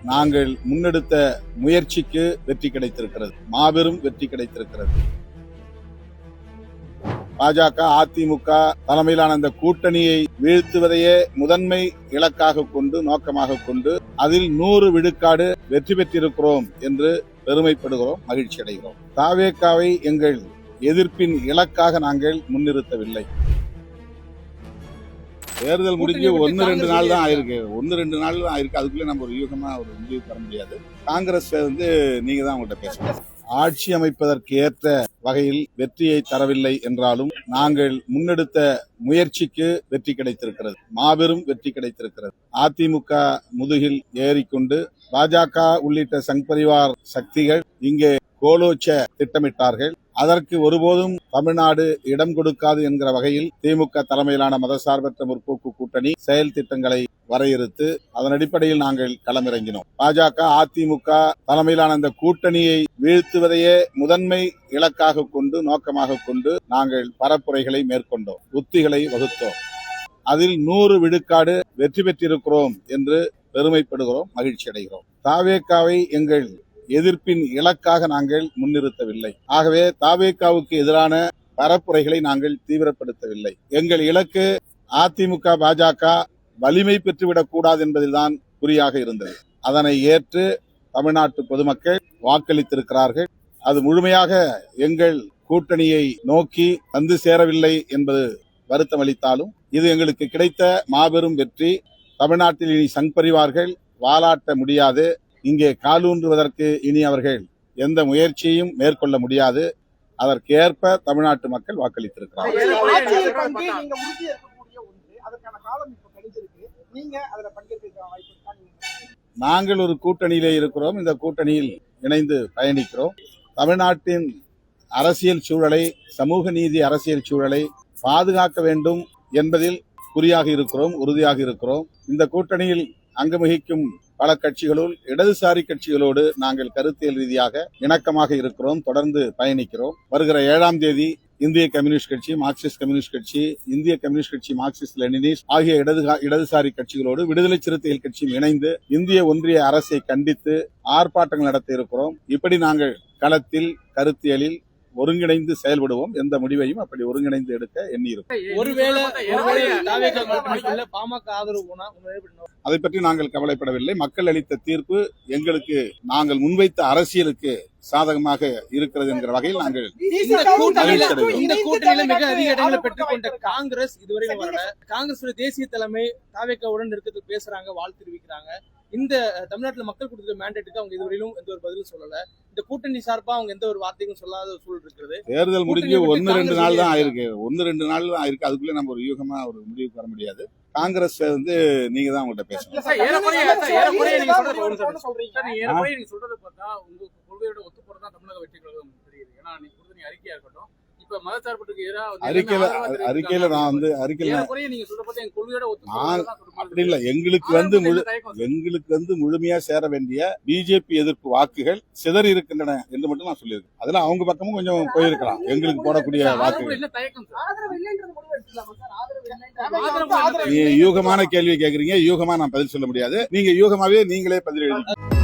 நாங்கள் முன்னெடுத்த முயற்சிக்கு வெற்றி கிடைத்திருக்கிறது, மாபெரும் வெற்றி கிடைத்திருக்கிறது. பாஜக அதிமுக தலைமையிலான அந்த கூட்டணியை வீழ்த்துவதையே முதன்மை இலக்காக கொண்டு நோக்கமாக கொண்டு அதில் 100 விழுக்காடு வெற்றி பெற்றிருக்கிறோம் என்று பெருமைப்படுகிறோம், மகிழ்ச்சி அடைகிறோம். தாவேகாவை எங்கள் எதிர்ப்பின் இலக்காக நாங்கள் முன்னிறுத்தவில்லை. தேர்தல் முடிஞ்சு 1-2 நாள் தான் ஆயிருக்கு. 1-2 நாள் தான் ஆயிருக்கு. அதுக்குள்ளே நம்ம ஒரு யூகமா ஒரு முடிவுக்கு வர முடியாது. காங்கிரஸ் நீங்க தான் உங்கள்கிட்ட பேசணும். ஆட்சி அமைப்பதற்கு ஏற்ற வகையில் வெற்றியை தரவில்லை என்றாலும் நாங்கள் முன்னெடுத்த முயற்சிக்கு வெற்றி கிடைத்திருக்கிறது, மாபெரும் வெற்றி கிடைத்திருக்கிறது. அதிமுக முதுகில் ஏறிக்கொண்டு பாஜக உள்ளிட்ட சங் பரிவார் சக்திகள் இங்கே கோலோச்ச திட்டமிட்டார்கள். அதற்கு ஒருபோதும் தமிழ்நாடு இடம் கொடுக்காது என்கிற வகையில் திமுக தலைமையிலான மதசார்பற்ற முற்போக்கு கூட்டணி செயல் திட்டங்களை வரையறுத்து அதன் அடிப்படையில் நாங்கள் களமிறங்கினோம். பாஜக அதிமுக தலைமையிலான அந்த கூட்டணியை வீழ்த்துவதையே முதன்மை இலக்காக கொண்டு நோக்கமாக கொண்டு நாங்கள் பரப்புரைகளை மேற்கொண்டோம், உத்திகளை வகுத்தோம். அதில் 100 விழுக்காடு வெற்றி பெற்றிருக்கிறோம் என்று பெருமைப்படுகிறோம், மகிழ்ச்சி அடைகிறோம். தாவேகாவை எங்கள் எதிர்ப்பின் இலக்காக நாங்கள் முன்னிறுத்தவில்லை. ஆகவே தாவேகாவுக்கு எதிரான பரப்புரைகளை நாங்கள் தீவிரப்படுத்தவில்லை. எங்கள் இலக்கு அதிமுக பாஜக வலிமை பெற்றுவிடக் கூடாது என்பதில்தான் குறியாக இருந்தது. அதனை ஏற்று தமிழ்நாட்டு பொதுமக்கள் வாக்களித்திருக்கிறார்கள். அது முழுமையாக எங்கள் கூட்டணியை நோக்கி வந்து சேரவில்லை என்பது வருத்தம் அளித்தாலும் இது எங்களுக்கு கிடைத்த மாபெரும் வெற்றி. தமிழ்நாட்டில் இனி சங் பரிவார்கள் வாலாட்ட முடியாது. இங்கே காலூன்றுவதற்கு இனி அவர்கள் எந்த முயற்சியையும் மேற்கொள்ள முடியாது. அதற்கேற்ப தமிழ்நாட்டு மக்கள் வாக்களித்திருக்கிறார்கள். நாங்கள் ஒரு கூட்டணியிலே இருக்கிறோம். இந்த கூட்டணியில் இணைந்து பயணிக்கிறோம். தமிழ்நாட்டின் அரசியல் சூழலை, சமூக நீதி அரசியல் சூழலை பாதுகாக்க வேண்டும் என்பதில் குறியாக இருக்கிறோம், உறுதியாக இருக்கிறோம். இந்த கூட்டணியில் அங்கவகிக்கும் பல கட்சிகளுள் இடதுசாரி கட்சிகளோடு நாங்கள் கருத்தியல் ரீதியாக இணக்கமாக இருக்கிறோம், தொடர்ந்து பயணிக்கிறோம். வருகிற 7ஆம் தேதி இந்திய கம்யூனிஸ்ட் கட்சி, மார்க்சிஸ்ட் கம்யூனிஸ்ட் கட்சி, இந்திய கம்யூனிஸ்ட் கட்சி, மார்க்சிஸ்ட் லெனினிஸ்ட் ஆகிய இடதுசாரி கட்சிகளோடு விடுதலை சிறுத்தைகள் கட்சியும் இணைந்து இந்திய ஒன்றிய அரசை கண்டித்து ஆர்ப்பாட்டங்கள் நடத்த இருக்கிறோம். இப்படி நாங்கள் களத்தில் கருத்தியலில் ஒருங்கிணைந்து செயல்படுவோம். எந்த முடிவையும் அப்படி ஒருங்கிணைந்து எடுக்க எண்ணியிருக்கும். அதை பற்றி நாங்கள் கவலைப்படவில்லை. மக்கள் அளித்த தீர்ப்பு எங்களுக்கு நாங்கள் முன்வைத்த அரசியலுக்கு சாதகமாக இருக்கிறது என்கிற வகையில் நாங்கள் இந்த கூட்டணியில மிக அதிக இடங்களை பெற்றுக் கொண்ட காங்கிரஸ் இதுவரையும் வரல. காங்கிரஸ் தேசிய தலைமை தாவேகாவுடன் இருக்கிறது பேசுறாங்க, வாழ்த்து தெரிவிக்கிறாங்க. இந்த தமிழ்நாட்டில் மக்கள் கொடுத்த மேண்டேட்டுக்கு அவங்க இதுவரையிலும் எந்த ஒரு பதிலும் சொல்லல. இந்த கூட்டணி சார்பா அவங்க எந்த ஒரு வார்த்தையும் சொல்லாத சூழல் இருக்கிறது. தேர்தல் முடிஞ்சு 1-2 நாள் தான் ஆயிருக்கு. 1-2 நாள் தான் ஆயிருக்கு. அதுக்குள்ளே நம்ம ஒரு யூகமா ஒரு முடிவுக்கு வர முடியாது. காங்கிரஸ் நீங்க தான் உங்கள்கிட்ட பேசணும். சொல்றதை பார்த்தா உங்க கொள்கையோட ஒத்து போறதா தமிழக வெற்றி கழகம் தெரியுது. ஏன்னா நீங்க கொடுத்த அறிக்கையா இருக்கட்டும், இப்ப மதசார்புக்கு அறிக்கையில நான் நீங்க சொல்ற பார்த்தா எங்க கொள்கையோட அப்படி இல்ல. எங்களுக்கு முழுமையா சேர வேண்டிய பிஜேபி எதிர்ப்பு வாக்குகள் சிதறி இருக்கின்றன என்று மட்டும் நான் சொல்லியிருக்கேன். அதுல அவங்க பக்கமும் கொஞ்சம் போயிருக்கலாம். எங்களுக்கு போடக்கூடிய வாக்குகள் நீங்க யூகமான கேள்வி கேட்கறீங்க. யூகமா நான் பதில் சொல்ல முடியாது. நீங்க யூகமாவே நீங்களே பதில் எழுதி